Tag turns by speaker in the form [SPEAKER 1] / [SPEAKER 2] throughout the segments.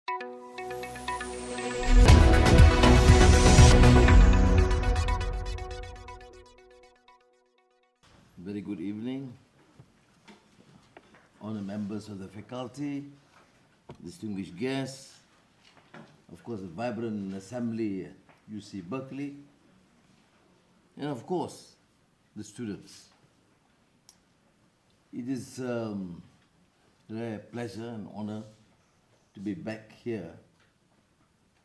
[SPEAKER 1] Very good evening, honored members of the faculty, distinguished guests, of course the vibrant assembly at UC Berkeley, and of course the students. It is a pleasure and honor to be back here.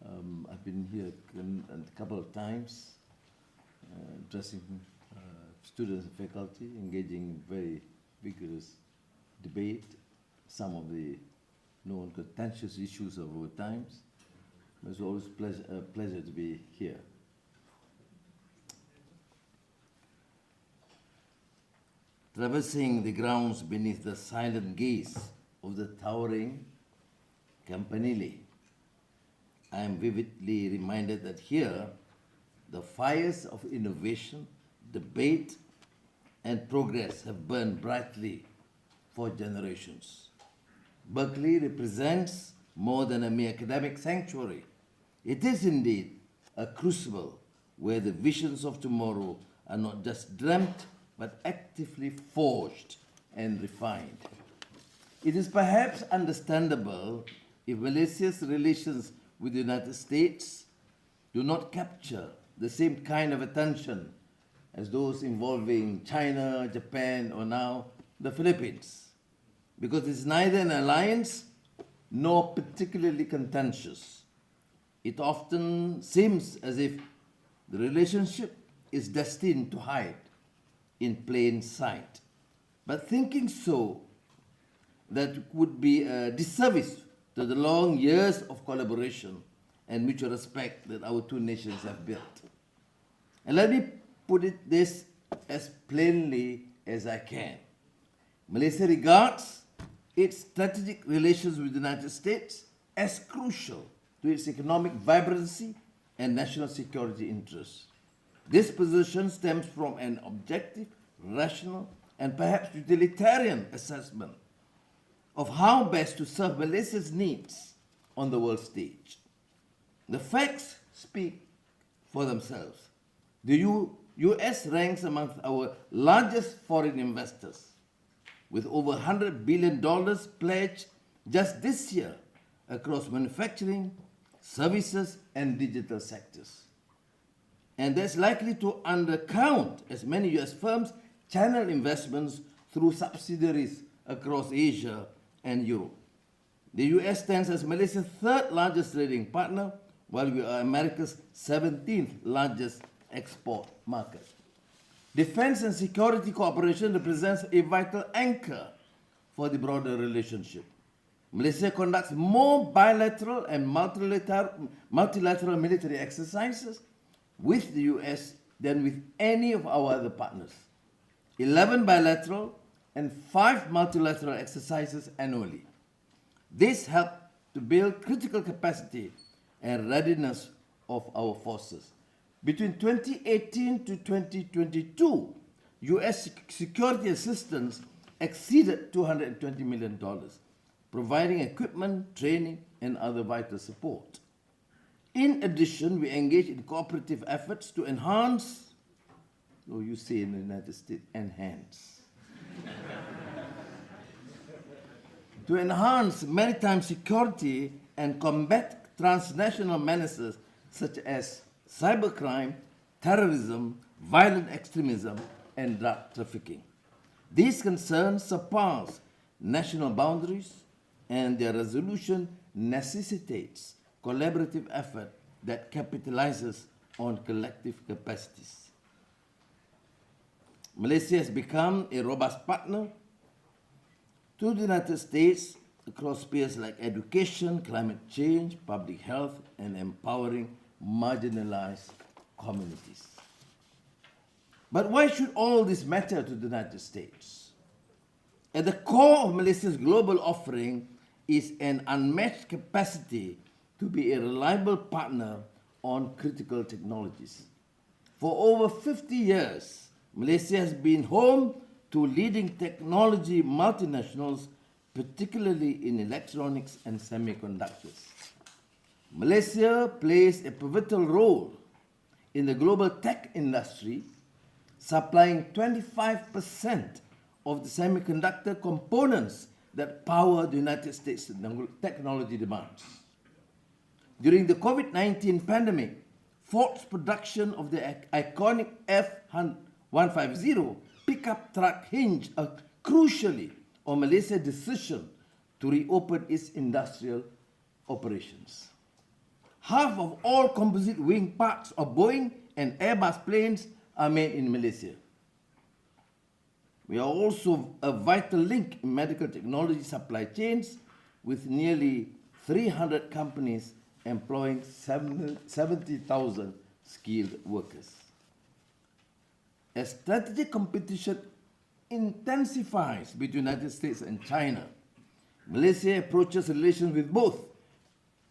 [SPEAKER 1] I've been here a couple of times, addressing students and faculty, engaging in very vigorous debate, some of the known contentious issues of our times. It's always a pleasure to be here. Traversing the grounds beneath the silent gaze of the towering Campanile, I am vividly reminded that here the fires of innovation, debate, and progress have burned brightly for generations. Berkeley represents more than a mere academic sanctuary. It is indeed a crucible where the visions of tomorrow are not just dreamt, but actively forged and refined. It is perhaps understandable if Malaysia's relations with the United States do not capture the same kind of attention as those involving China, Japan, or now the Philippines, because it's neither an alliance nor particularly contentious. It often seems as if the relationship is destined to hide in plain sight. But thinking so, that would be a disservice to the long years of collaboration and mutual respect that our two nations have built. And let me put this as plainly as I can. Malaysia regards its strategic relations with the United States as crucial to its economic vibrancy and national security interests. This position stems from an objective, rational, and perhaps utilitarian assessment of how best to serve Malaysia's needs on the world stage. The facts speak for themselves. The US ranks amongst our largest foreign investors, with over $100 billion pledged just this year across manufacturing, services, and digital sectors. And that's likely to undercount, as many US firms channel investments through subsidiaries across Asia and Europe. The US stands as Malaysia's third largest trading partner, while we are America's 17th largest export market. Defense and security cooperation represents a vital anchor for the broader relationship. Malaysia conducts more bilateral and multilateral military exercises with the US than with any of our other partners. 11 bilateral and 5 multilateral exercises annually. This helps to build critical capacity and readiness of our forces. Between 2018 to 2022, US security assistance exceeded $220 million, providing equipment, training, and other vital support. In addition, we engage in cooperative efforts to enhance, you say in the United States, enhance, to enhance maritime security and combat transnational menaces such as cybercrime, terrorism, violent extremism, and drug trafficking. These concerns surpass national boundaries, and their resolution necessitates collaborative effort that capitalizes on collective capacities. Malaysia has become a robust partner to the United States across spheres like education, climate change, public health, and empowering marginalized communities. But why should all this matter to the United States? At the core of Malaysia's global offering is an unmatched capacity to be a reliable partner on critical technologies. For over 50 years, Malaysia has been home to leading technology multinationals, particularly in electronics and semiconductors. Malaysia plays a pivotal role in the global tech industry, supplying 25% of the semiconductor components that power the United States technology demands. During the COVID-19 pandemic, Ford's production of the iconic F-150 pickup truck hinged crucially on Malaysia's decision to reopen its industrial operations. Half of all composite wing parts of Boeing and Airbus planes are made in Malaysia. We are also a vital link in medical technology supply chains, with nearly 300 companies employing 70,000 skilled workers. As strategic competition intensifies between the United States and China, Malaysia approaches relations with both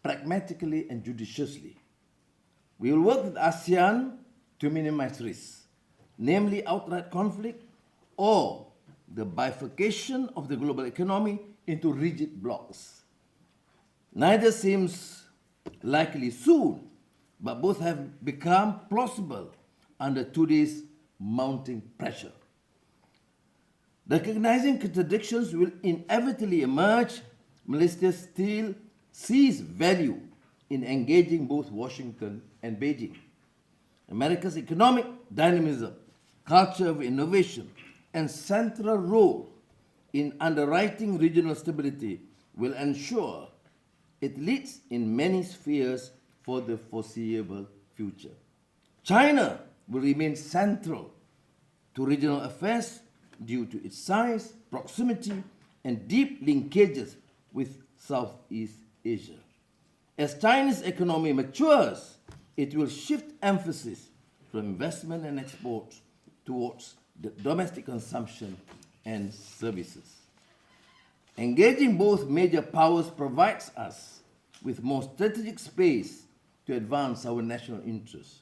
[SPEAKER 1] pragmatically and judiciously. We will work with ASEAN to minimize risks, namely outright conflict or the bifurcation of the global economy into rigid blocks. Neither seems likely soon, but both have become plausible under today's mounting pressure. Recognizing contradictions will inevitably emerge. Malaysia still sees value in engaging both Washington and Beijing. America's economic dynamism, culture of innovation, and central role in underwriting regional stability will ensure it leads in many spheres for the foreseeable future. China will remain central to regional affairs due to its size, proximity, and deep linkages with Southeast Asia. As China's economy matures, it will shift emphasis from investment and exports towards the domestic consumption and services. Engaging both major powers provides us with more strategic space to advance our national interests.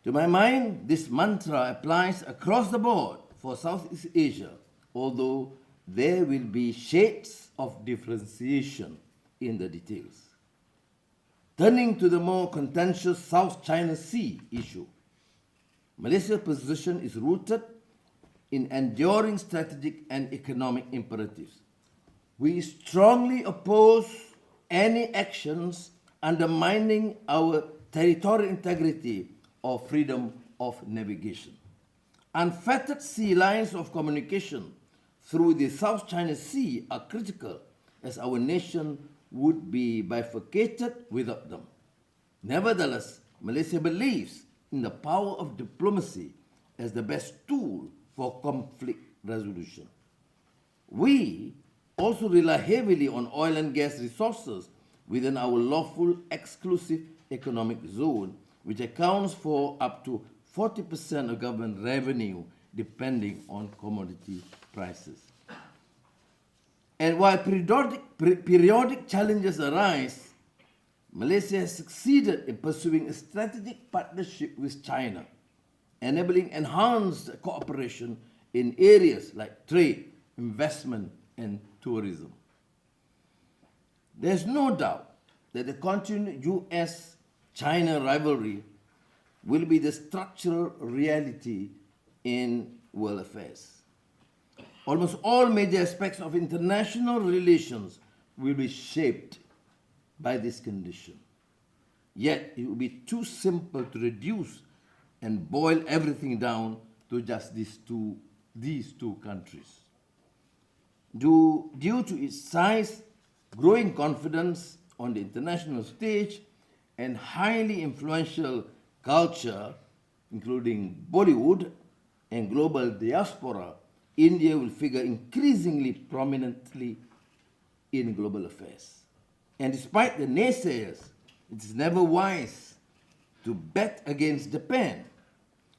[SPEAKER 1] To my mind, this mantra applies across the board for Southeast Asia, although there will be shades of differentiation in the details. Turning to the more contentious South China Sea issue, Malaysia's position is rooted in enduring strategic and economic imperatives. We strongly oppose any actions undermining our territorial integrity or freedom of navigation. Unfettered sea lines of communication through the South China Sea are critical, as our nation would be bifurcated without them. Nevertheless, Malaysia believes in the power of diplomacy as the best tool for conflict resolution. We also rely heavily on oil and gas resources within our lawful exclusive economic zone, which accounts for up to 40% of government revenue, depending on commodity prices. And while periodic challenges arise, Malaysia has succeeded in pursuing a strategic partnership with China, enabling enhanced cooperation in areas like trade, investment, and tourism. There is no doubt that the continued US-China rivalry will be the structural reality in world affairs. Almost all major aspects of international relations will be shaped by this condition. Yet it will be too simple to reduce and boil everything down to just these two countries. Due to its size, growing confidence on the international stage, and highly influential culture, including Bollywood and global diaspora, India will figure increasingly prominently in global affairs. And despite the naysayers, it is never wise to bet against Japan,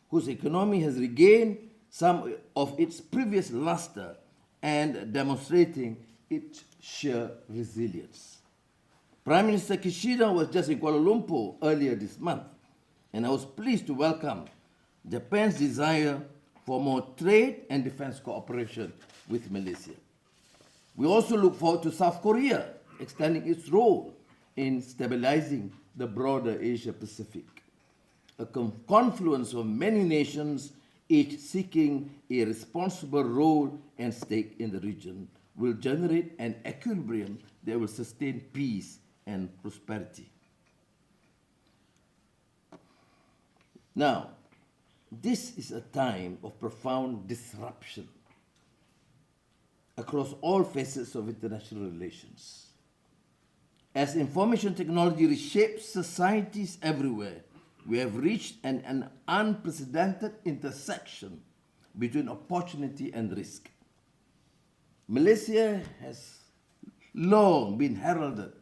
[SPEAKER 1] whose economy has regained some of its previous luster and demonstrating its sheer resilience. Prime Minister Kishida was just in Kuala Lumpur earlier this month, and I was pleased to welcome Japan's desire for more trade and defense cooperation with Malaysia. We also look forward to South Korea extending its role in stabilizing the broader Asia Pacific. A confluence of many nations, each seeking a responsible role and stake in the region, will generate an equilibrium that will sustain peace and prosperity. Now, this is a time of profound disruption across all facets of international relations. As information technology reshapes societies everywhere, we have reached an unprecedented intersection between opportunity and risk. Malaysia has long been heralded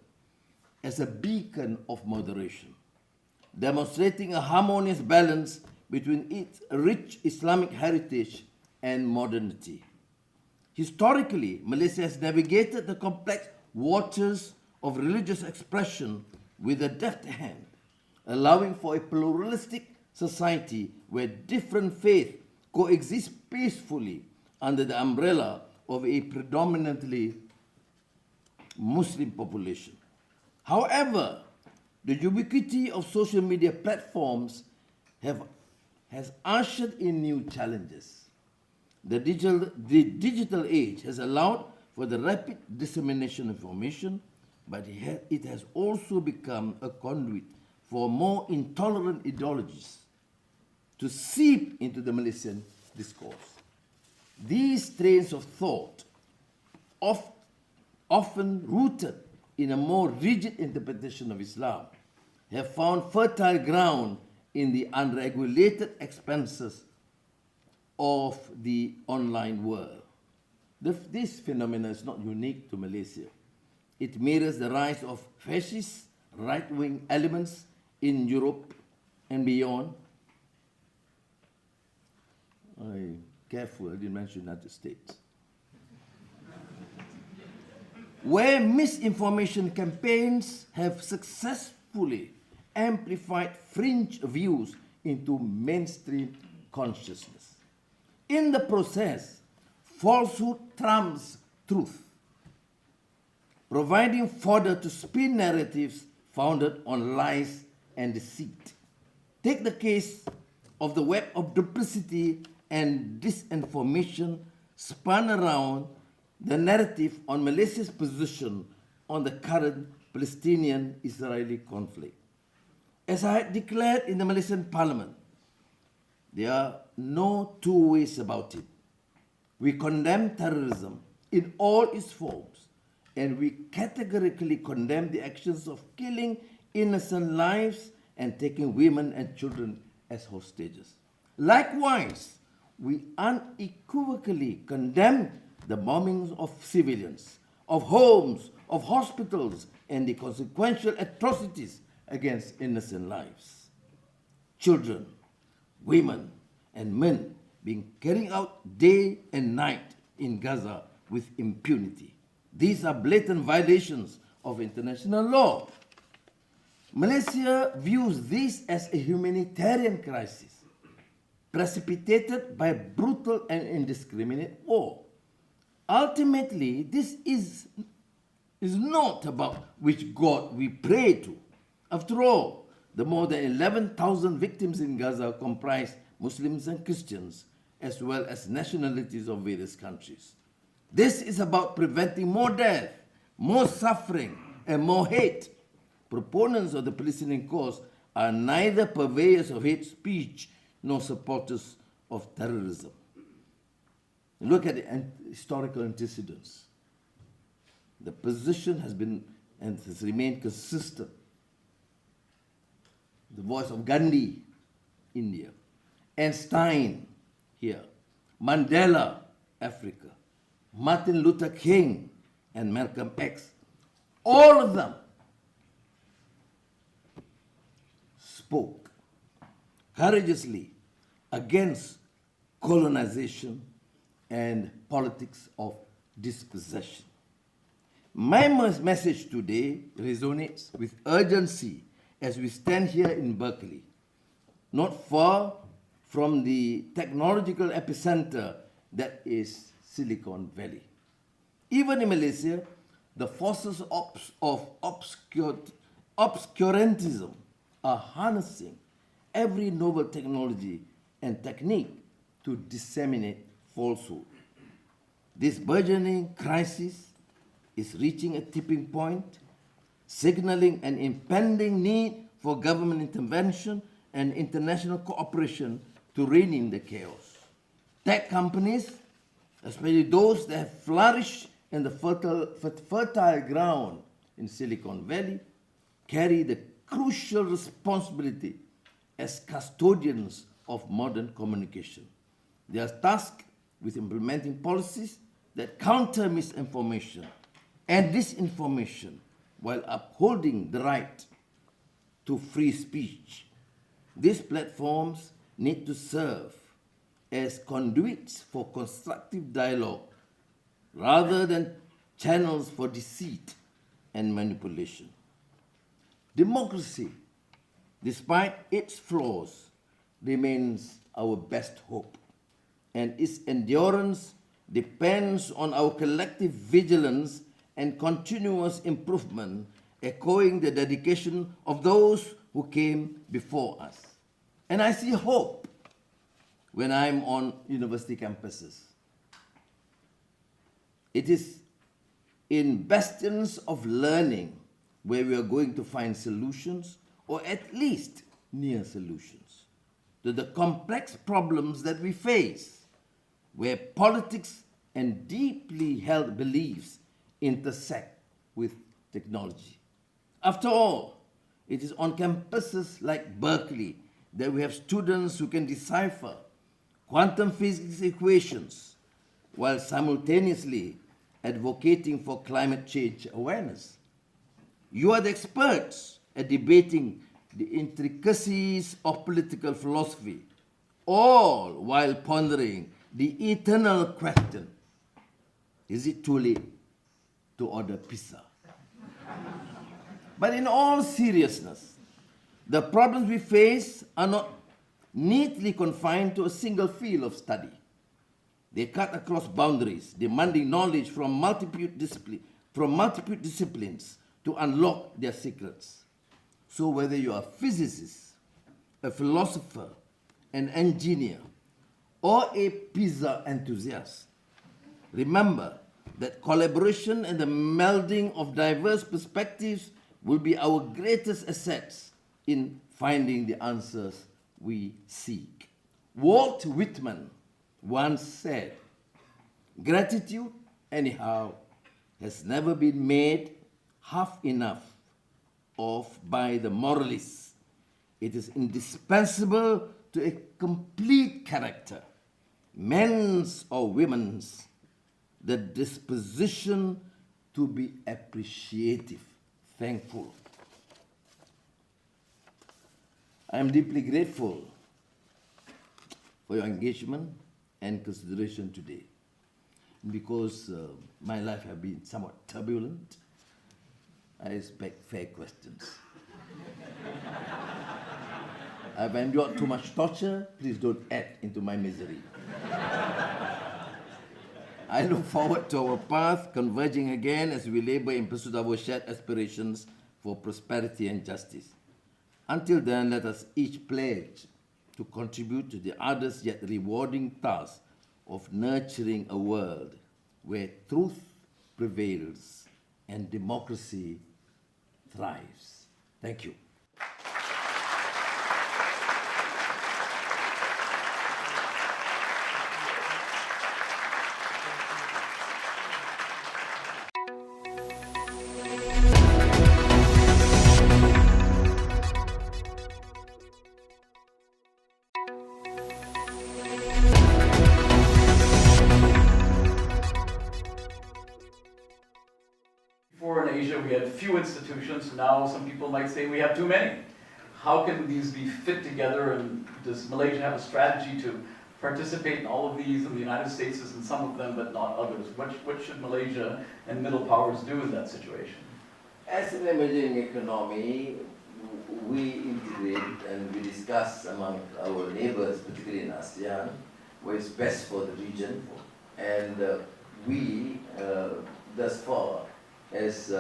[SPEAKER 1] as a beacon of moderation, demonstrating a harmonious balance between its rich Islamic heritage and modernity. Historically, Malaysia has navigated the complex waters of religious expression with a deft hand, allowing for a pluralistic society where different faiths coexist peacefully under the umbrella of a predominantly Muslim population. However, the ubiquity of social media platforms has ushered in new challenges. The digital age has allowed for the rapid dissemination of information, but it has also become a conduit for more intolerant ideologies to seep into the Malaysian discourse. These trains of thought, often rooted in a more rigid interpretation of Islam, have found fertile ground in the unregulated expanses of the online world. This phenomenon is not unique to Malaysia. It mirrors the rise of fascist right-wing elements in Europe and beyond. Careful, I didn't mention United States. Where misinformation campaigns have successfully amplified fringe views into mainstream consciousness. In the process, falsehood trumps truth, providing fodder to spin narratives founded on lies and deceit. Take the case of the web of duplicity and disinformation spun around the narrative on Malaysia's position on the current Palestinian-Israeli conflict. As I had declared in the Malaysian Parliament, there are no two ways about it. We condemn terrorism in all its forms, and we categorically condemn the actions of killing innocent lives and taking women and children as hostages. Likewise, we unequivocally condemn the bombings of civilians, of homes, of hospitals, and the consequential atrocities against innocent lives. Children, women, and men being carried out day and night in Gaza with impunity. These are blatant violations of international law. Malaysia views this as a humanitarian crisis, precipitated by brutal and indiscriminate war. Ultimately, this is not about which God we pray to. After all, the more than 11,000 victims in Gaza comprise Muslims and Christians, as well as nationalities of various countries. This is about preventing more death, more suffering, and more hate. Proponents of the Palestinian cause are neither purveyors of hate speech nor supporters of terrorism. Look at the historical antecedents. The position has been and has remained consistent. The voice of Gandhi, India, Einstein, here, Mandela, Africa, Martin Luther King, and Malcolm X, all of them spoke courageously against colonization and politics of dispossession. My message today resonates with urgency as we stand here in Berkeley, not far from the technological epicenter that is Silicon Valley. Even in Malaysia, the forces of obscurantism are harnessing every novel technology and technique to disseminate falsehood. This burgeoning crisis is reaching a tipping point, signaling an impending need for government intervention and international cooperation to rein in the chaos. Tech companies, especially those that have flourished in the fertile ground in Silicon Valley, carry the crucial responsibility as custodians of modern communication. They are tasked with implementing policies that counter misinformation and disinformation while upholding the right to free speech. These platforms need to serve as conduits for constructive dialogue rather than channels for deceit and manipulation. Democracy, despite its flaws, remains our best hope, and its endurance depends on our collective vigilance and continuous improvement, echoing the dedication of those who came before us. And I see hope when I'm on university campuses. It is in bastions of learning where we are going to find solutions, or at least near solutions, to the complex problems that we face, where politics and deeply held beliefs intersect with technology. After all, it is on campuses like Berkeley that we have students who can decipher quantum physics equations while simultaneously advocating for climate change awareness. You are the experts at debating the intricacies of political philosophy, all while pondering the eternal question, is it too late to order pizza? But in all seriousness, the problems we face are not neatly confined to a single field of study. They cut across boundaries, demanding knowledge from multiple disciplines to unlock their secrets. So whether you are a physicist, a philosopher, an engineer, or a pizza enthusiast, remember that collaboration and the melding of diverse perspectives will be our greatest assets in finding the answers we seek. Walt Whitman once said, "Gratitude, anyhow, has never been made half enough of by the moralists. It is indispensable to a complete character, men's or women's, the disposition to be appreciative, thankful." I am deeply grateful for your engagement and consideration today, because my life has been somewhat turbulent. I expect fair questions. I've endured too much torture. Please don't add into my misery. I look forward to our path converging again as we labor in pursuit of our shared aspirations for prosperity and justice. Until then, let us each pledge to contribute to the others yet rewarding task of nurturing a world where truth prevails and democracy thrives. Thank you.
[SPEAKER 2] Before in Asia we had few institutions, now some people might say we have too many. How can these be fit together, and does Malaysia have a strategy to participate in all of these? And the United States is in some of them but not others. What should Malaysia and middle powers do in that situation?
[SPEAKER 1] As an emerging economy, we integrate and we discuss among our neighbors, particularly in ASEAN, what is best for the region. And we, thus far, has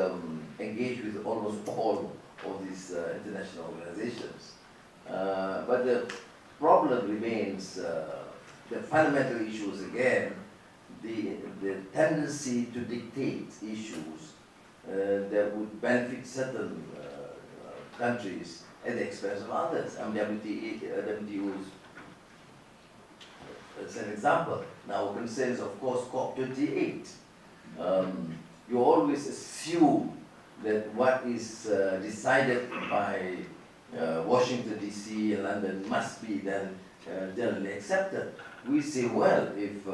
[SPEAKER 1] engaged with almost all of these international organizations. But the problem remains, the fundamental issues again, the tendency to dictate issues that would benefit certain countries at the expense of others. WTO is an example. Now, concerns, of course, COP28. You always assume that what is decided by Washington, D.C. and London must be then generally accepted. We say, well, if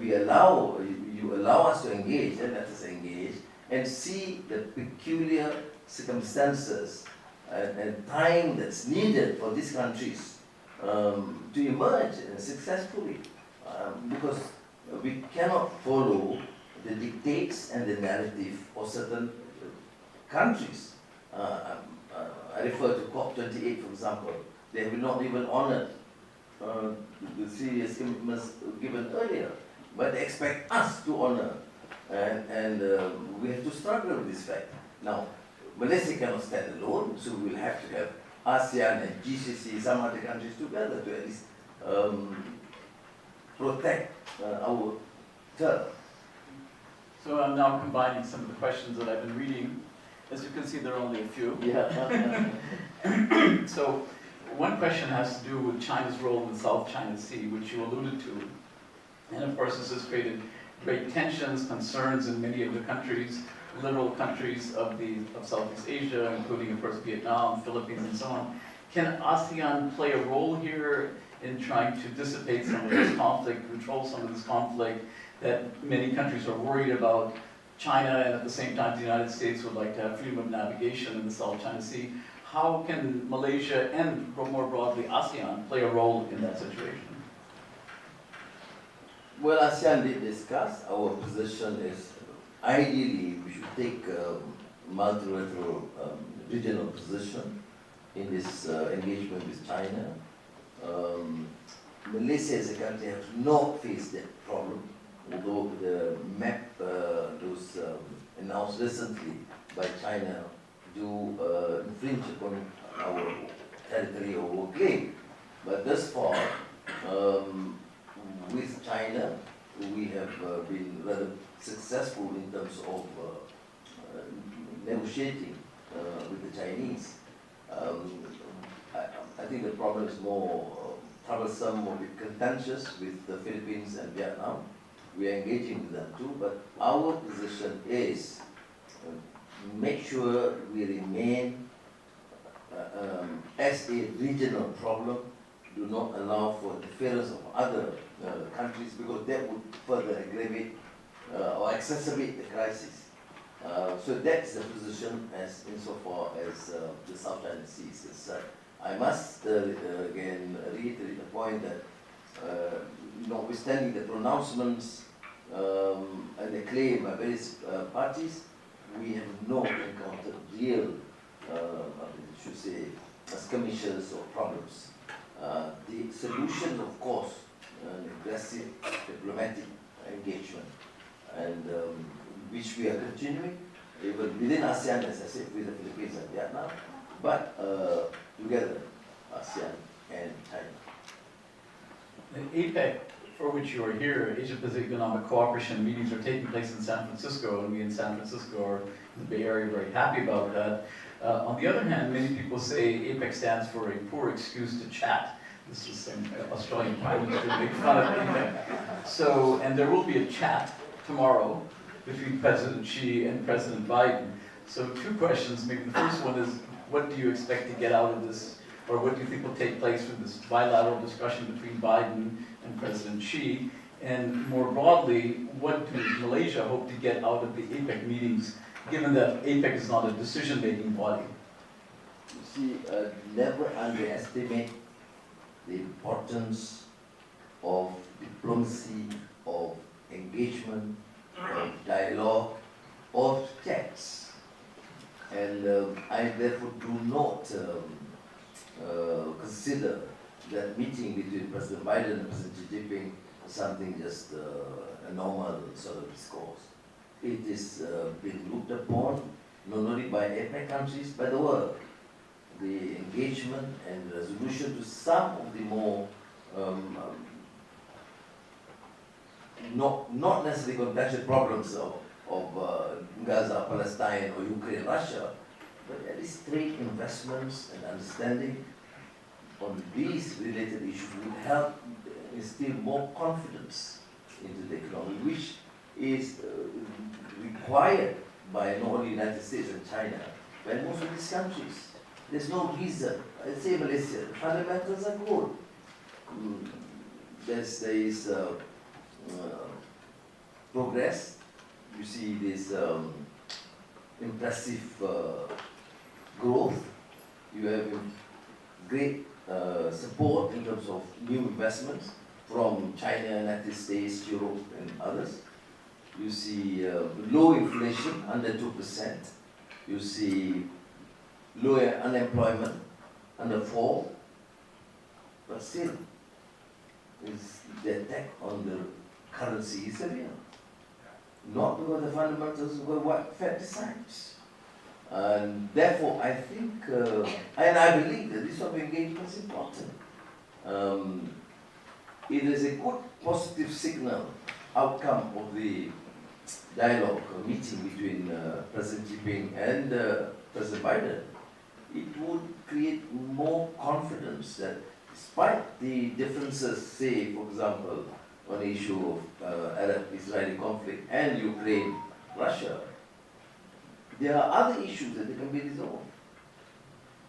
[SPEAKER 1] you allow us to engage, then let us engage and see the peculiar circumstances and time that's needed for these countries to emerge successfully. Because we cannot follow the dictates and the narrative of certain countries. I refer to COP28, for example. They have not even honored the serious commitments given earlier, but they expect us to honor, and we have to struggle with this fact. Now, Malaysia cannot stand alone, so we will have to have ASEAN and GCC, some other countries together to at least protect our turf.
[SPEAKER 2] So I'm now combining some of the questions that I've been reading. As you can see, there are only a few.
[SPEAKER 1] Yeah.
[SPEAKER 2] So one question has to do with China's role in the South China Sea, which you alluded to. And of course, this has created great tensions, concerns in many of the countries, liberal countries of Southeast Asia, including, of course, Vietnam, Philippines, and so on. Can ASEAN play a role here in trying to dissipate some of this conflict, control some of this conflict that many countries are worried about? China, and at the same time, the United States would like to have freedom of navigation in the South China Sea. How can Malaysia and more broadly ASEAN play a role in that situation?
[SPEAKER 1] Well, ASEAN did discuss. Our position is ideally we should take a multilateral regional position in this engagement with China. Malaysia as a country has not faced that problem, although the map was announced recently by China do infringe upon our territory or claim. But thus far, with China, we have been rather successful in terms of negotiating with the Chinese. I think the problem is more troublesome, more contentious with the Philippines and Vietnam. We are engaging with them too, but our position is make sure we remain as a regional problem, do not allow for interference of other countries, because that would further aggravate or exacerbate the crisis. So that's the position as insofar as the South China Sea is concerned. I must again reiterate the point that notwithstanding the pronouncements and the claim by various parties, we have not encountered real, I should say, skirmishes or problems. The solution, of course, an aggressive diplomatic engagement, and which we are continuing, even within ASEAN, as I said, with the Philippines and Vietnam, but together, ASEAN and China.
[SPEAKER 2] The APEC, for which you are here, Asia-Pacific Economic Cooperation meetings are taking place in San Francisco, and we in San Francisco are in the Bay Area very happy about that. On the other hand, many people say APEC stands for a poor excuse to chat. This is some Australian Prime Minister make fun of APEC. So, and there will be a chat tomorrow between President Xi and President Biden. So two questions, maybe the first one is, what do you expect to get out of this, or what do you think will take place from this bilateral discussion between Biden and President Xi? And more broadly, what does Malaysia hope to get out of the APEC meetings, given that APEC is not a decision-making body?
[SPEAKER 1] You see, never underestimate the importance of diplomacy, of engagement, of dialogue, of chats. And I therefore do not consider that meeting between President Biden and President Xi Jinping something just a normal sort of discourse. It is being looked upon not only by APEC countries, by the world. The engagement and resolution to some of the more not necessarily contentious problems of Gaza, Palestine, or Ukraine, Russia, but at least trade, investments, and understanding on these related issues will help instill more confidence into the economy, which is required by not only the United States and China, but most of these countries. There's no reason. I say Malaysia, the fundamentals are good. There is progress. You see this impressive growth. You have great support in terms of new investments from China, United States, Europe, and others. You see low inflation, under 2%. You see low unemployment, under 4%. But still, the attack on the currency is severe. Not because the fundamentals were what Fed decides. And therefore, I think, and I believe that this sort of engagement is important. It is a good positive signal outcome of the dialogue or meeting between President Jinping and President Biden. It would create more confidence that despite the differences, say, for example, on the issue of Arab-Israeli conflict and Ukraine, Russia, there are other issues that can be resolved,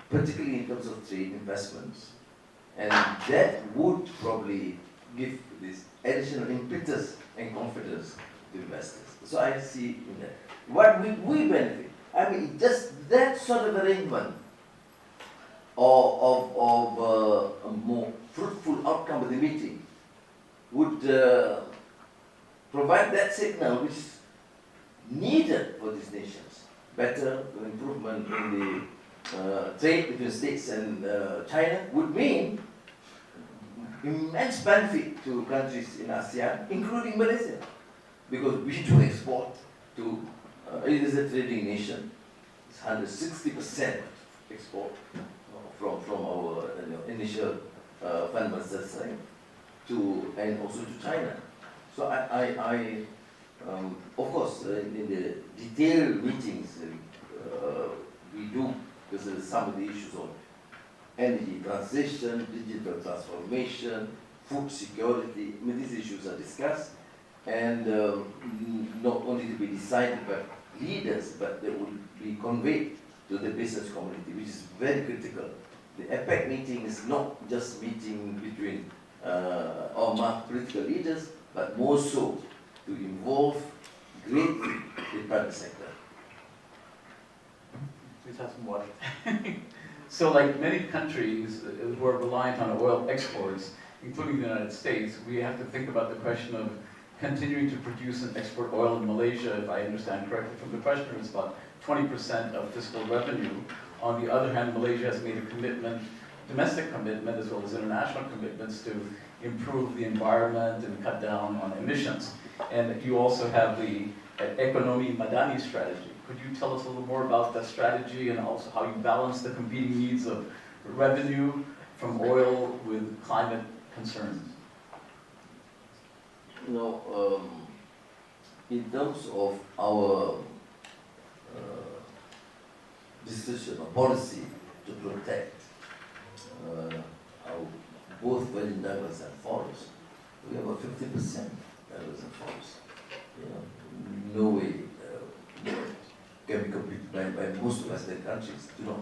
[SPEAKER 1] particularly in terms of trade investments. And that would probably give this additional impetus and confidence to investors. So I see in that. What we benefit? I mean, just that sort of arrangement of a more fruitful outcome of the meeting would provide that signal which is needed for these nations. Better improvement in the trade between states and China would mean immense benefit to countries in ASEAN, including Malaysia, because we do export to, it is a trading nation. It's 160% export from our initial fundamentals to, and also to China. So of course, in the detailed meetings, we do, because there are some of the issues of energy transition, digital transformation, food security. I mean, these issues are discussed, and not only to be decided by leaders, but they will be conveyed to the business community, which is very critical. The APEC meeting is not just meeting between our political leaders, but more so to involve greatly the private sector.
[SPEAKER 2] Please have some water. So like many countries who are reliant on oil exports, including the United States, we have to think about the question of continuing to produce and export oil in Malaysia. If I understand correctly from the questioner, it's about 20% of fiscal revenue. On the other hand, Malaysia has made a commitment, domestic commitment as well as international commitments to improve the environment and cut down on emissions. And you also have the ekonomi Madani strategy. Could you tell us a little more about that strategy and also how you balance the competing needs of revenue from oil with climate concerns?
[SPEAKER 1] You know, in terms of our decision or policy to protect our both virgin diverse and forests, we have a 50% diverse and forest. You know, no way can be competed by most Western countries. Do not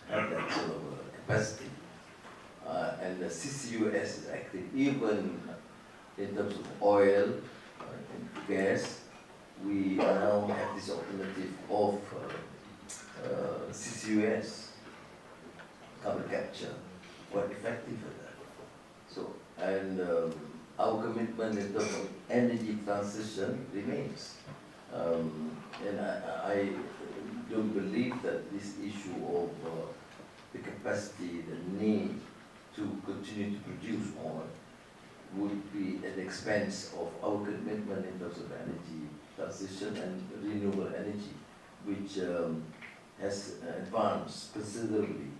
[SPEAKER 1] have that sort of capacity. And the CCUS is active even in terms of oil and gas. We now have this alternative of CCUS, carbon capture, quite effective at that. So, and our commitment in terms of energy transition remains. And I don't believe that this issue of the capacity, the need to continue to produce oil would be at the expense of our commitment in terms of energy transition and renewable energy. which has advanced considerably,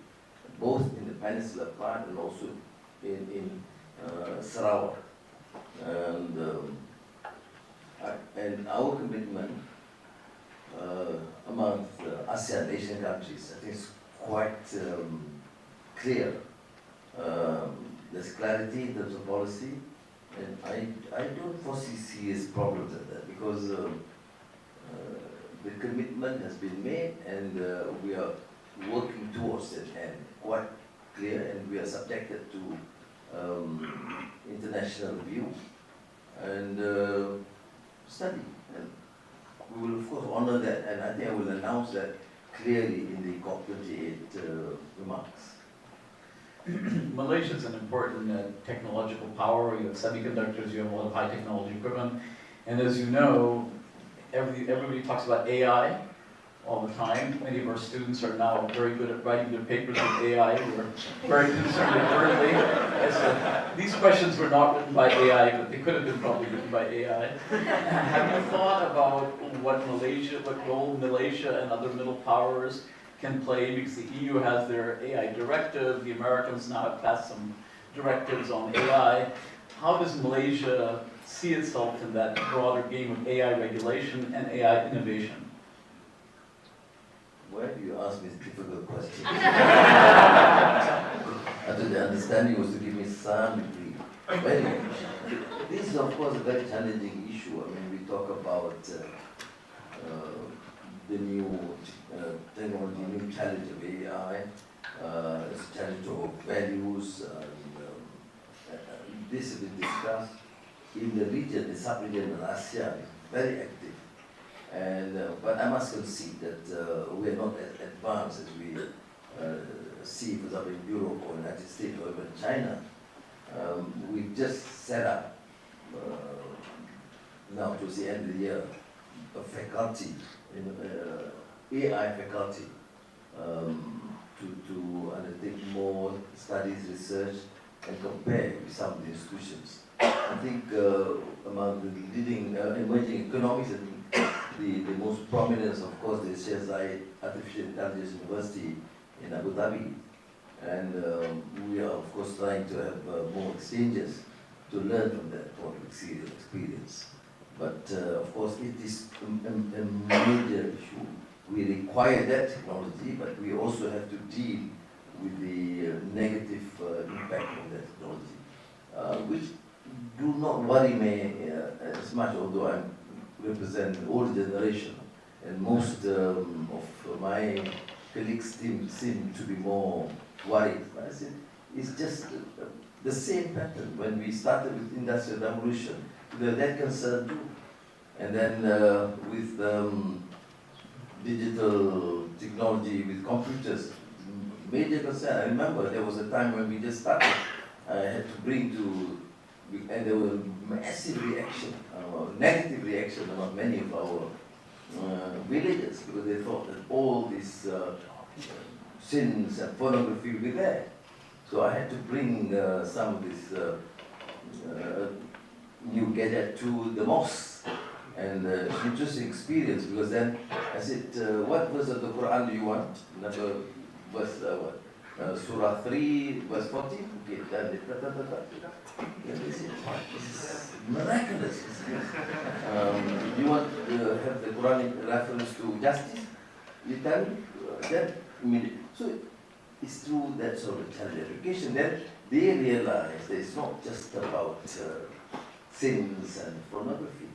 [SPEAKER 1] both in the peninsular part and also in Sarawak. And our commitment among the ASEAN nation countries, I think, is quite clear. There's clarity in terms of policy, and I don't foresee serious problems at that, because the commitment has been made, and we are working towards it, and quite clear, and we are subjected to international review and study. And we will, of course, honor that, and I think I will announce that clearly in the COP28 remarks.
[SPEAKER 2] Malaysia is an important technological power. You have semiconductors, you have a lot of high technology equipment, and as you know, everybody talks about AI all the time. Many of our students are now very good at writing their papers with AI. We're very concerned with Berkeley. These questions were not written by AI, but they could have been probably written by AI. Have you thought about what role Malaysia and other middle powers can play? Because the EU has their AI directive, the Americans now have passed some directives on AI. How does Malaysia see itself in that broader game of AI regulation and AI innovation?
[SPEAKER 1] Why do you ask me difficult questions? I thought the understanding was to give me some degree. Well, this is of course a very challenging issue. I mean, we talk about the new technology, new challenge of AI, it's a challenge of values. This has been discussed in the region, the sub-region of ASEAN, very active. And, but I must concede that we are not as advanced as we see, for example, in Europe or United States or even China. We've just set up, now towards the end of the year, a faculty, AI faculty, to undertake more studies, research, and compare with some of the institutions. I think among the leading emerging economies, the most prominent, of course, is CSI Artificial Intelligence University in Abu Dhabi. And we are, of course, trying to have more exchanges to learn from that experience. But, of course, it is a major issue. We require that technology, but we also have to deal with the negative impact of that technology, which do not worry me as much, although I represent an old generation, and most of my colleagues seem to be more worried. But I said, it's just the same pattern. When we started with Industrial Revolution, there was that concern too. And then with digital technology, with computers, major concern. I remember there was a time when we just started, I had to bring to, and there was massive reaction, negative reaction among many of our villagers, because they thought that all these sins and pornography would be there. So I had to bring some of this new gadget to the mosque. And it's an interesting experience, because then I said, what verse of the Quran do you want? Number verse Surah 3, verse 14. Okay, then they said, this is miraculous. You want to have the Quranic reference to justice? You tell me that immediately. So it's through that sort of child education that they realize that it's not just about sins and pornography.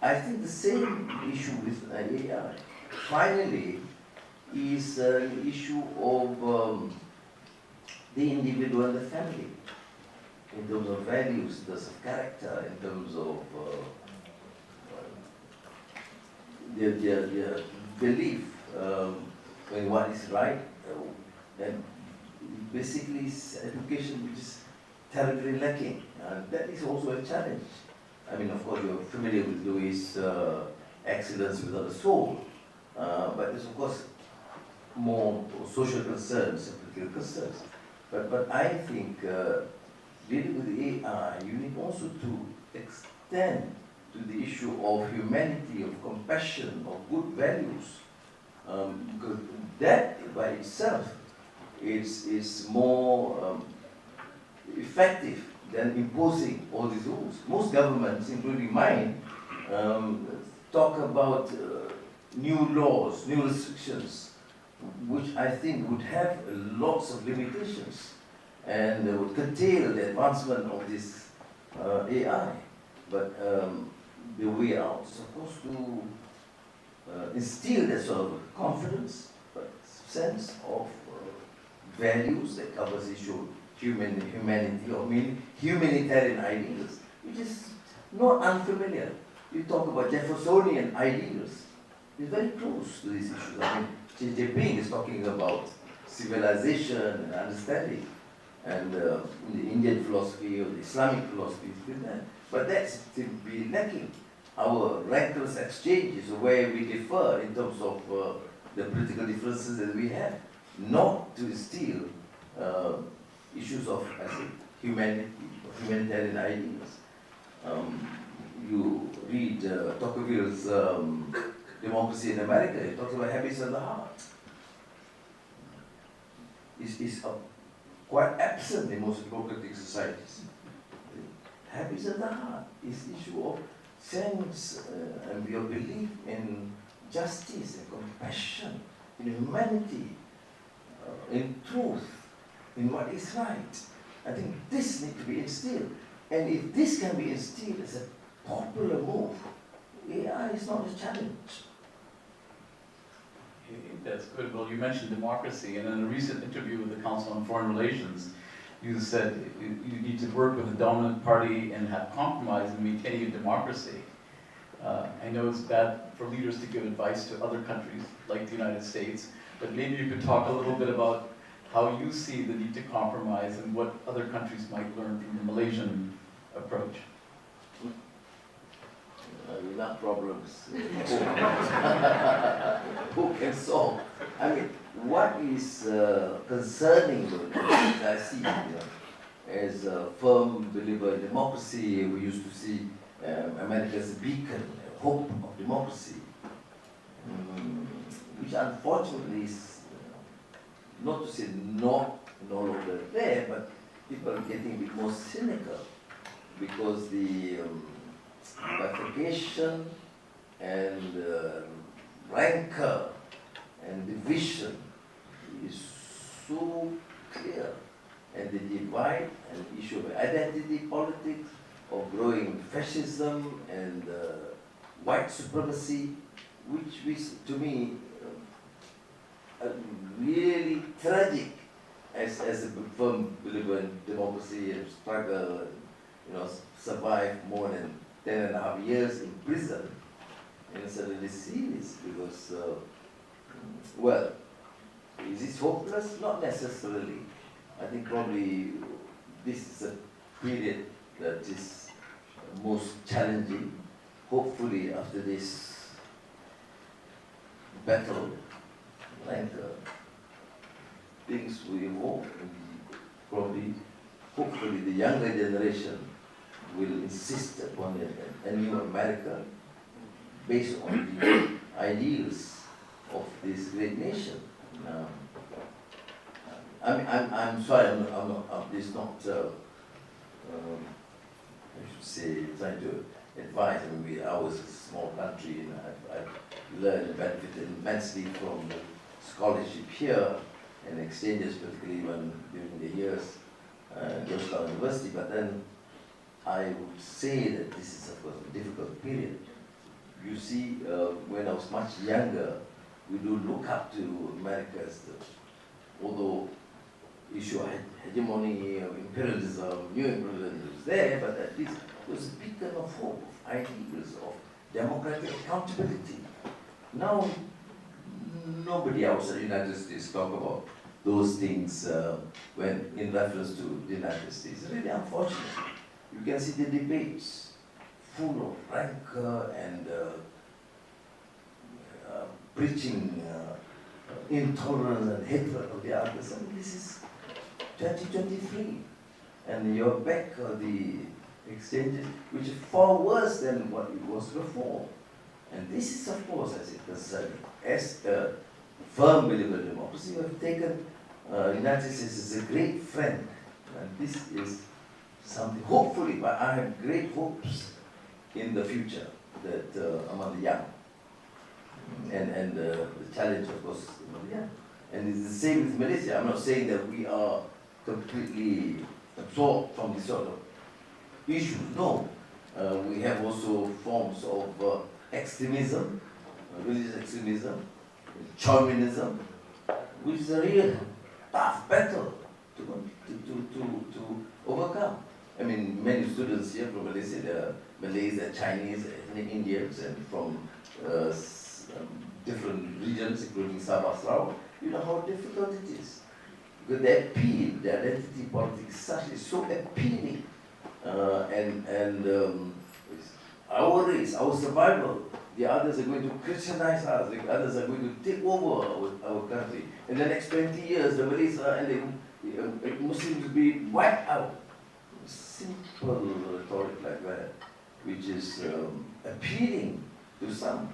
[SPEAKER 1] I think the same issue with AI, finally, is an issue of the individual and the family, in terms of values, in terms of character, in terms of their belief in what is right, and basically education which is terribly lacking. And that is also a challenge. I mean, of course, you're familiar with Louis' Excellence Without a Soul, but there's, of course, more social concerns and political concerns. But I think dealing with AI, you need also to extend to the issue of humanity, of compassion, of good values. Because that by itself is more effective than imposing all these rules. Most governments, including mine, talk about new laws, new restrictions, which I think would have lots of limitations and would curtail the advancement of this AI. But the way out is supposed to instill that sort of confidence, but sense of values that covers the issue of humanity or humanitarian ideals, which is not unfamiliar. You talk about Jeffersonian ideals. It's very close to these issues. I mean, Xi Jinping is talking about civilization and understanding, and the Indian philosophy or the Islamic philosophy is with that. But that's to be lacking. Our rancorous exchange is where we differ in terms of the political differences that we have, not to instill issues of, I say, humanity, humanitarian ideals. You read Tocqueville's Democracy in America, he talks about habits of the heart. It's quite absent in most democratic societies. Habits of the heart is issue of sense and your belief in justice and compassion, in humanity, in truth, in what is right. I think this needs to be instilled. And if this can be instilled as a popular move, AI is not a challenge.
[SPEAKER 2] That's good. Well, you mentioned democracy, and in a recent interview with the Council on Foreign Relations, you said you need to work with the dominant party and have compromise in maintaining a democracy. I know it's bad for leaders to give advice to other countries like the United States, but maybe you could talk a little bit about how you see the need to compromise and what other countries might learn from the Malaysian approach.
[SPEAKER 1] Enough problems. Who can solve? I mean, what is concerning I see, as a firm believer in democracy, we used to see America's beacon, hope of democracy, which unfortunately is, not to say no longer there, but people are getting a bit more cynical because the bifurcation and rancor and division is so clear, and the divide and issue of identity politics, of growing fascism and white supremacy, which to me really tragic as a firm believer in democracy and struggle, survive more than 10.5 years in prison. And suddenly see this because, well, is this hopeless? Not necessarily. I think probably this is a period that is most challenging. Hopefully after this battle, things will evolve. Probably, hopefully the younger generation will insist upon a new America based on the ideals of this great nation. I'm sorry, this is not, I should say, trying to advise. I was a small country, and I've learned and benefited immensely from the scholarship here and exchanges, particularly when during the years at Georgetown University. But then I would say that this is, of course, a difficult period. You see, when I was much younger, we do look up to America as although issue of hegemony, of imperialism, new imperialism is there, but at least it was a beacon of hope, of ideals, of democratic accountability. Now, nobody outside the United States talk about those things when in reference to the United States. It's really unfortunate. You can see the debates full of rancor and preaching intolerance and hatred of the others. I mean, this is 2023, and you're back the exchanges which are far worse than what it was before. And this is, of course, as it concerns, as a firm believer in democracy, we have taken United States as a great friend. And this is something, hopefully, but I have great hopes in the future that among the young. And the challenge, of course, among the young. And it's the same with Malaysia. I'm not saying that we are completely absorbed from this sort of issues. No. We have also forms of extremism, religious extremism, chauvinism, which is a real tough battle to overcome. I mean, many students here from Malaysia, they are Malays, they are Chinese, ethnic Indians, and from different regions, including Sabah, Sarawak. You know how difficult it is. Because the appeal, the identity politics is so appealing. Our race, our survival, the others are going to Christianize us, the others are going to take over our country. In the next 20 years, the Malays and the Muslims will be wiped out. Simple rhetoric like that, which is appealing to some.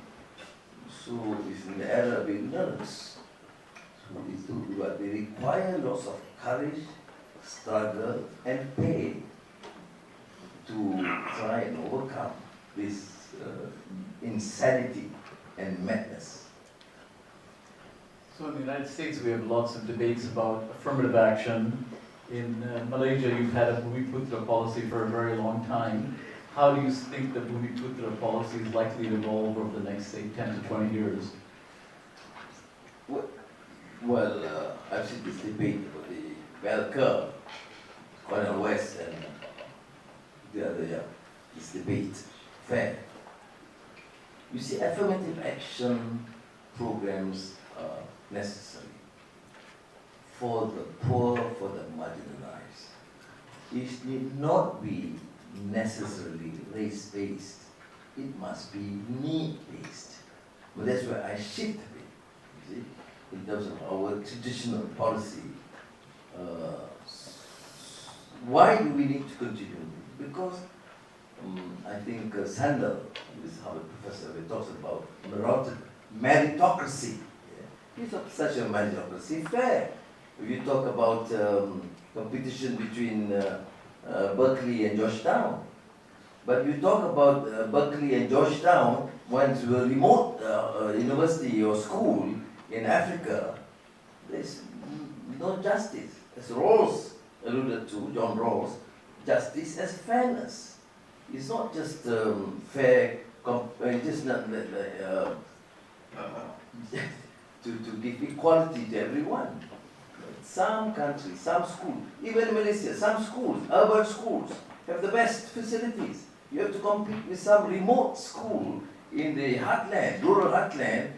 [SPEAKER 1] So it's in the era of ignorance. But they require lots of courage, struggle, and pain to try and overcome this insanity and madness.
[SPEAKER 2] So in the United States, we have lots of debates about affirmative action. In Malaysia, you've had a Bumi Putra policy for a very long time. How do you think the Bumi Putra policy is likely to evolve over the next, say, 10 to 20 years?
[SPEAKER 1] Well, I've seen this debate about the bell curve, Cornel West and the other, this debate, fair. You see, affirmative action programs are necessary for the poor, for the marginalized. It need not be necessarily race-based. It must be need-based. But that's where I shift a bit, you see, in terms of our traditional policy. Why do we need to continue? Because I think Sandel, who is Harvard professor, he talks about meritocracy. Yeah. He's not such a meritocracy fair. If you talk about competition between Berkeley and Georgetown, but you talk about Berkeley and Georgetown, went to a remote university or school in Africa, there's no justice. As Rawls alluded to, John Rawls, justice as fairness. It's not just fair, just not to give equality to everyone. Some countries, some schools, even in Malaysia, some schools, urban schools, have the best facilities. You have to compete with some remote school in the heartland, rural heartland.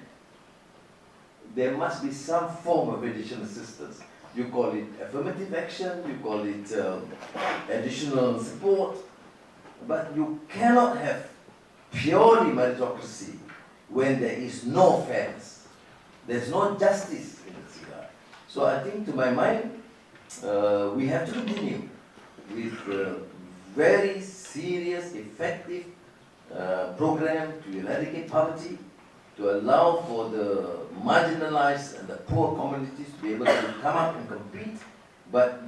[SPEAKER 1] There must be some form of additional assistance. You call it affirmative action, you call it additional support, but you cannot have purely meritocracy when there is no fairness. There's no justice in this regard. So I think, to my mind, we have to continue with very serious, effective program to eradicate poverty, to allow for the marginalized and the poor communities to be able to come up and compete. But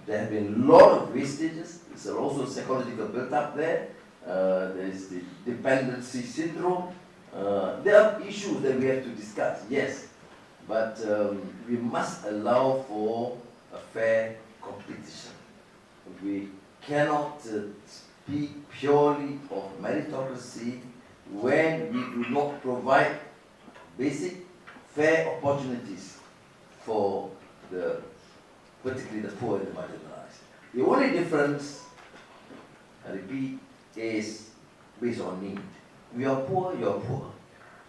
[SPEAKER 1] there have been a lot of wastages. There's also psychological build-up there. There is the dependency syndrome. There are issues that we have to discuss, yes. But we must allow for a fair competition. We cannot speak purely of meritocracy when we do not provide basic fair opportunities for particularly the poor and the marginalized. The only difference, I repeat, is based on need. We are poor, you are poor.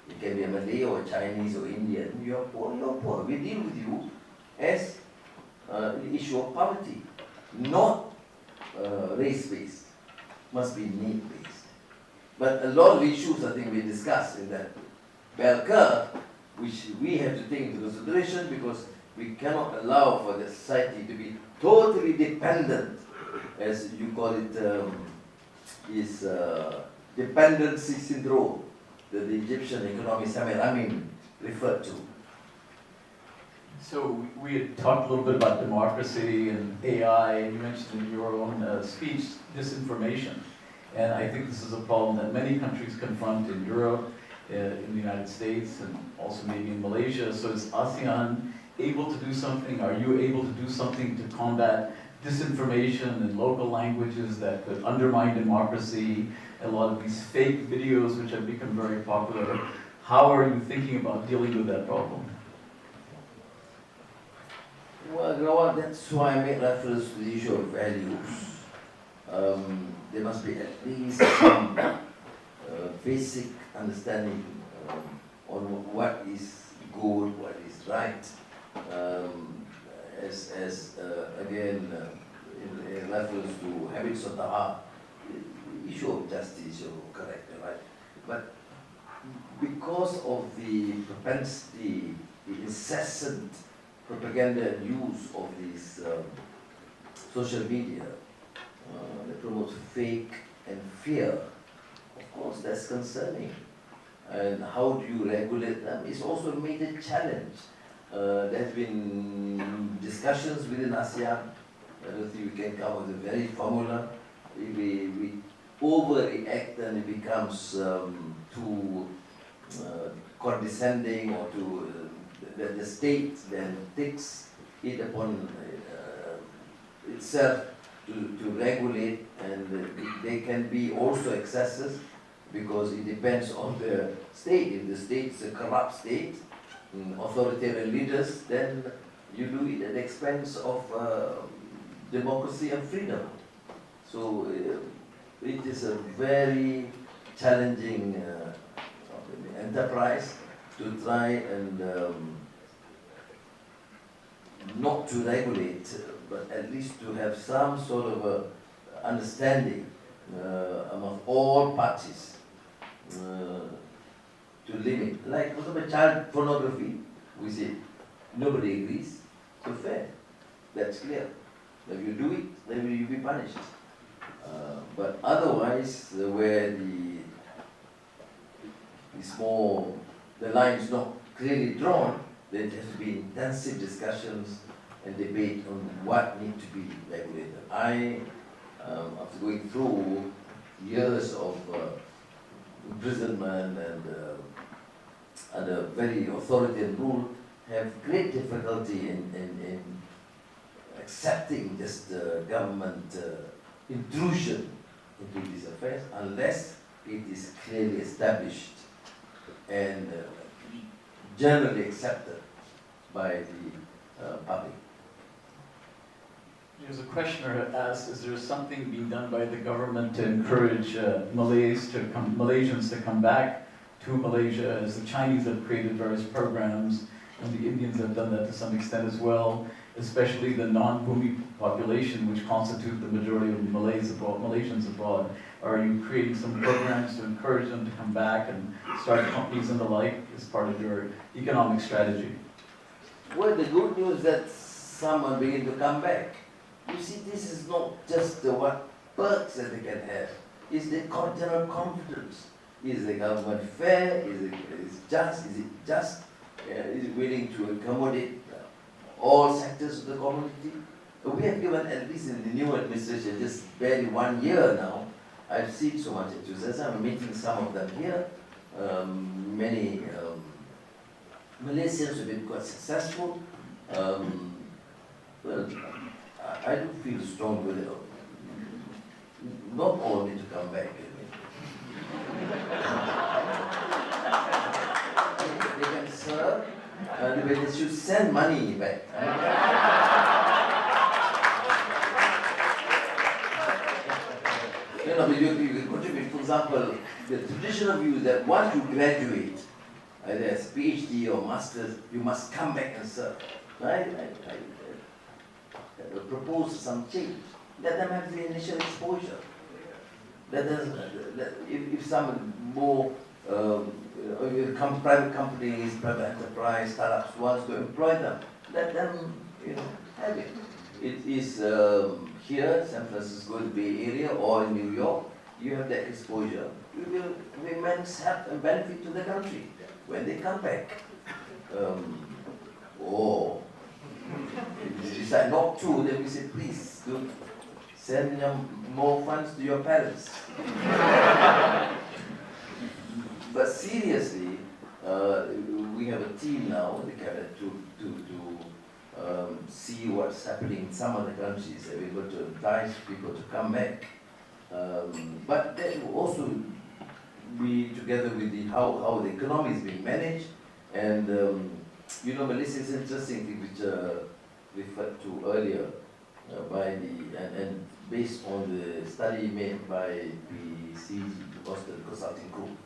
[SPEAKER 1] You can be a Malay or Chinese or Indian. You are poor, you are poor. We deal with you as the issue of poverty, not race-based. Must be need-based. But a lot of issues, I think, we discussed in that bell curve, which we have to take into consideration because we cannot allow for the society to be totally dependent as you call it, is dependency syndrome that the Egyptian economist Amin referred to.
[SPEAKER 2] So we had talked a little bit about democracy and AI, and you mentioned in your own speech disinformation. And I think this is a problem that many countries confront in Europe, in the United States, and also maybe in Malaysia. So is ASEAN able to do something? Are you able to do something to combat disinformation in local languages that could undermine democracy? A lot of these fake videos which have become very popular. How are you thinking about dealing with that problem?
[SPEAKER 1] Well, you know what, that's why I made reference to the issue of values. There must be at least some basic understanding on what is good, what is right. Again, in reference to habits of the heart, the issue of justice, you're correct, right? But because of the propensity, the incessant propaganda and use of these social media that promotes fake and fear, of course that's concerning. And how do you regulate them is also a major challenge. There have been discussions within ASEAN. I don't think we can come up with a very formula. We overreact and it becomes too condescending, or to the state then takes it upon itself to regulate, and they can be also excesses because it depends on the state. If the state is a corrupt state, authoritarian leaders, then you do it at the expense of democracy and freedom. So it is a very challenging enterprise to try and not to regulate, but at least to have some sort of a understanding among all parties to limit. Like, for example, child pornography, we say nobody agrees, so fair, that's clear. If you do it, then you will be punished. But otherwise, where the line is not clearly drawn, there has to be intensive discussions and debate on what needs to be regulated. After going through years of imprisonment and under very authoritarian rule, have great difficulty in accepting just government intrusion into these affairs unless it is clearly established and generally accepted by the public.
[SPEAKER 2] There's a questioner who asks, is there something being done by the government to encourage Malaysians to come back to Malaysia, as the Chinese have created various programs, and the Indians have done that to some extent as well, especially the non-Bumi population, which constitute the majority of Malaysians abroad. Are you creating some programs to encourage them to come back and start companies and the like as part of your economic strategy?
[SPEAKER 1] Well, the good news is that some are beginning to come back. You see, this is not just what perks that they can have. It's the general confidence. Is the government fair? Is it just? Is it just? Is it willing to accommodate all sectors of the community? We have given, at least in the new administration, just barely 1 year now, I've seen so much enthusiasm. I'm meeting some of them here. Many Malaysians have been quite successful. Well, I do feel strong with it. Not all need to come back. They can serve, and they should send money back. You can contribute. For example, the traditional view is that once you graduate, either as PhD or master's, you must come back and serve. Right? I propose some change. Let them have the initial exposure. If some more private companies, private enterprise, startups wants to employ them, let them have it. it is here, San Francisco, the Bay Area, or in New York, you have that exposure. You will immense help and benefit to the country when they come back. Or if you decide not to, then we say, please do send more funds to your parents. But seriously, we have a team now in the cabinet to see what's happening in some other countries, and we're going to advise people to come back. But that will also be together with how the economy is being managed. And Malaysia is an interesting thing which referred to earlier by and based on the study made by the Boston Consulting Group.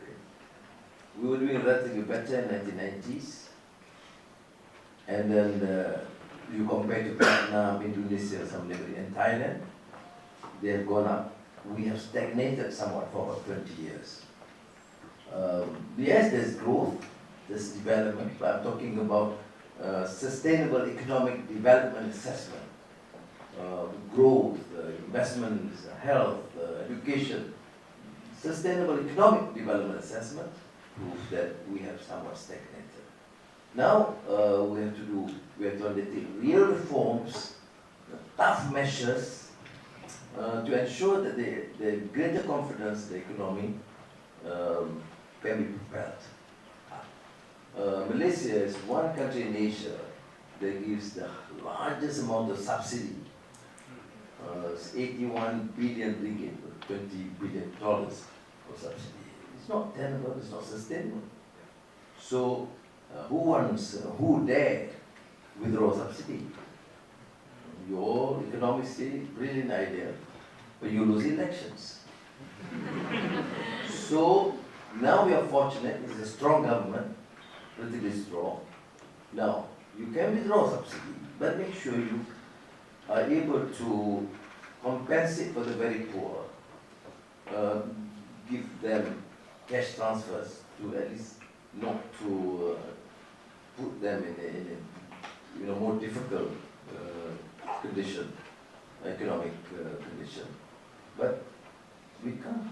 [SPEAKER 1] We were doing relatively better in the 1990s, and then you compare to Vietnam, Indonesia, and Thailand, they have gone up. We have stagnated somewhat for about 20 years. Yes, there's growth, there's development, but I'm talking about sustainable economic development assessment, growth, investments, health, education. Sustainable economic development assessment proves that we have somewhat stagnated. Now we have to undertake real reforms, tough measures to ensure that the greater confidence the economy can be propelled. Malaysia is one country in Asia that gives the largest amount of subsidy. It's 81 billion ringgit, $20 billion for subsidy. It's not tenable, it's not sustainable. So who dare withdraw subsidy? Your economists say, brilliant idea, but you lose elections. So now we are fortunate, it's a strong government, relatively strong. Now, you can withdraw subsidy, but make sure you are able to compensate for the very poor, give them cash transfers to at least not to put them in a more difficult condition, economic condition. But we can't.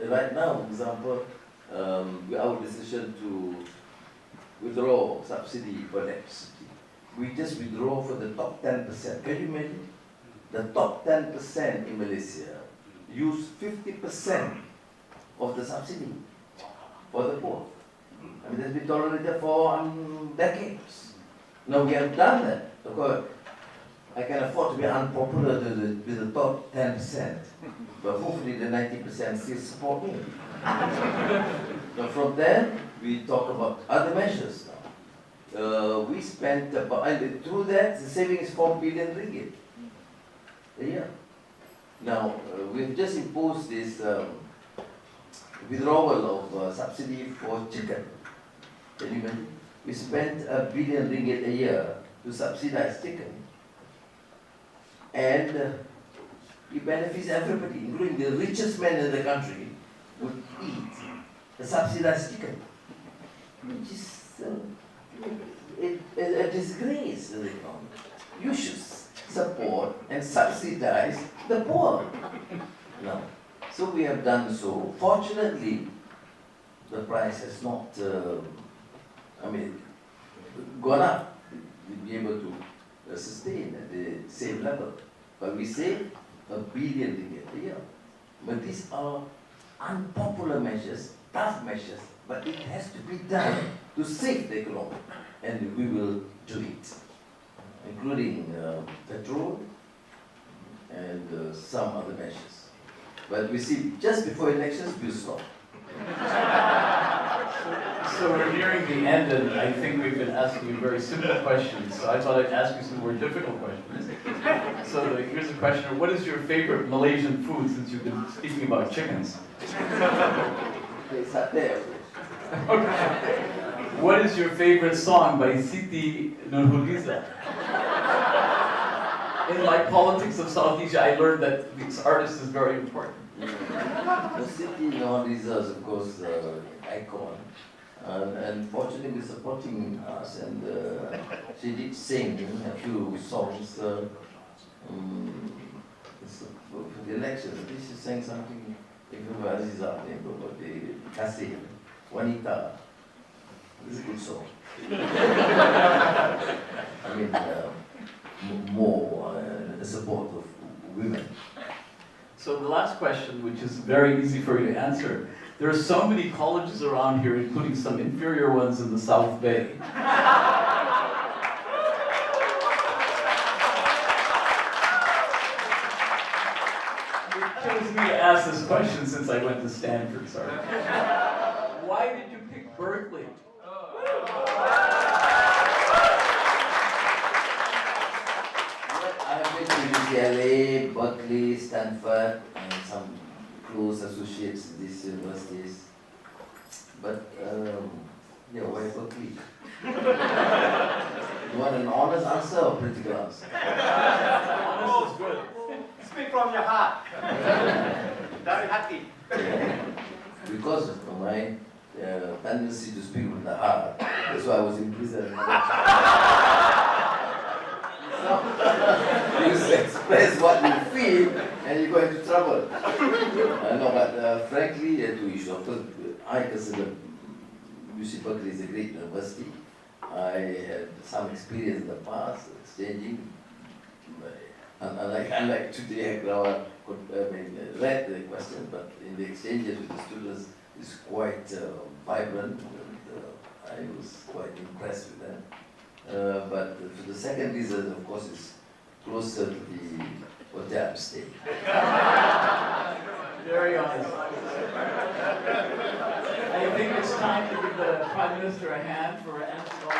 [SPEAKER 1] Right now, for example, our decision to withdraw subsidy for electricity, we just withdraw for the top 10%. Can you imagine? The top 10% in Malaysia use 50% of the subsidy for the poor. I mean, that's been tolerated for decades. Now we have done that. Of course, I can afford to be unpopular with the top 10%, but hopefully the 90% still support me. Now from there, we talk about other measures now. We spent about, and through that, the saving is 4 billion ringgit a year. Now, we've just imposed this withdrawal of subsidy for chicken. Can you imagine? We spent 1 billion ringgit a year to subsidize chicken. And it benefits everybody, including the richest men in the country would eat the subsidized chicken, which is a disgrace to the economy. You should support and subsidize the poor. No. So we have done so. Fortunately, the price has not, gone up. We'll be able to sustain at the same level. But we save 1 billion ringgit a year. But these are unpopular measures, tough measures, but it has to be done to save the economy. And we will do it, including petrol and some other measures. But we see just before elections, we'll stop.
[SPEAKER 2] So we're nearing the end, and I think we've been asking you very simple questions, so I thought I'd ask you some more difficult questions. So here's a question: what is your favorite Malaysian food, since you've been speaking about chickens?
[SPEAKER 1] It's up there.
[SPEAKER 2] Okay. What is your favorite song by Siti Nurhaliza? In my politics of South Asia, I learned that this artist is very important.
[SPEAKER 1] The Siti Nurhaliza is, of course, icon. And fortunately, supporting us, and she did sing a few songs For the elections, this is saying something, if you Aziz about the Kasih, Wanita. This is a good song. I mean, more support of women.
[SPEAKER 2] So the last question, which is very easy for you to answer. There are so many colleges around here, including some inferior ones in the South Bay. It chose me to ask this question since I went to Stanford, sorry. Why did you pick Berkeley?
[SPEAKER 1] I have been to UCLA, Berkeley, Stanford, and some close associates in these universities. But, yeah, why Berkeley? You want an honest answer or political answer?
[SPEAKER 2] Honest is good.
[SPEAKER 3] Speak from your heart. Dari hati.
[SPEAKER 1] Because of my tendency to speak with the heart, that's why I was in prison. You express what you feel and you go into trouble. No, but frankly, to issue, of course, I consider UC Berkeley is a great university. I had some experience in the past, exchanging. Unlike today, I read the question, but in the exchanges with the students, it's quite vibrant, and I was quite impressed with them. But for the second reason, of course, is closer to the hotel I'm staying.
[SPEAKER 2] Very honest. I think it's time to give the Prime Minister a hand for answering all